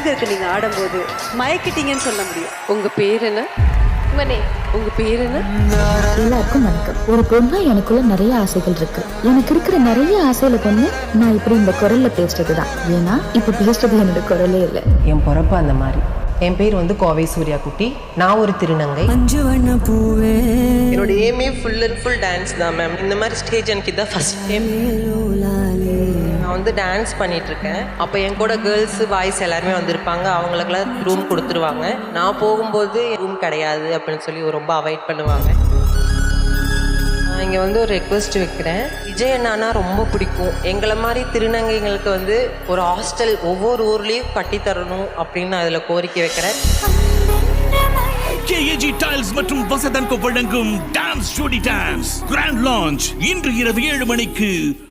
அழகு இருக்கு நீங்க ஆடும்போது மயக்கிட்டீங்கன்னு சொல்ல முடியும். உங்க பேர் என்ன? உங்க பேர் என்ன? எல்லாருக்கும் வணக்கம். ஒரு பொண்ணா எனக்குள்ள நிறைய ஆசைகள் இருக்கு. எனக்கு இருக்கிற நிறைய ஆசையில பொண்ணு நான் இப்படி இந்த குரல்ல பேசுறதுதான். ஏன்னா இப்ப பேசுறது என்னோட குரலே இல்லை. என் பொறப்பு அந்த மாதிரி. என் பேர் வந்து கோவை சூர்யா குட்டி. நான் ஒரு திருநங்கை. என்னோட ஏமே ஃபுல் அண்ட் ஃபுல் டான்ஸ் தான் மேம். இந்த மாதிரி ஸ்டேஜ் எனக்கு இதான் ஃபர்ஸ்ட் டைம். நான் வந்து டான்ஸ் பண்ணிட்டு இருக்கேன். அப்போ என் கூட கேர்ள்ஸ் பாய்ஸ் எல்லாருமே வந்திருப்பாங்க. அவங்களுக்குலாம் ரூம் கொடுத்துருவாங்க. நான் போகும்போது ரூம் கிடையாது அப்படின்னு சொல்லி ரொம்ப அவாய்ட் பண்ணுவாங்க. நான் இங்கே வந்து ஒரு ரெக்வெஸ்ட் வைக்கிறேன். விஜய் அண்ணானா ரொம்ப பிடிக்கும். எங்களை மாதிரி திருநங்கைங்களுக்கு வந்து ஒரு ஹாஸ்டல் ஒவ்வொரு ஊர்லேயும் கட்டித்தரணும் அப்படின்னு நான் அதில் கோரிக்கை வைக்கிறேன். KAG டைல்ஸ் மற்றும் வசந்தன்கோ வழங்கும் டான்ஸ் ஜோடி டான்ஸ் கிராண்ட் லான்ச் இன்று இரவு 7 மணிக்கு.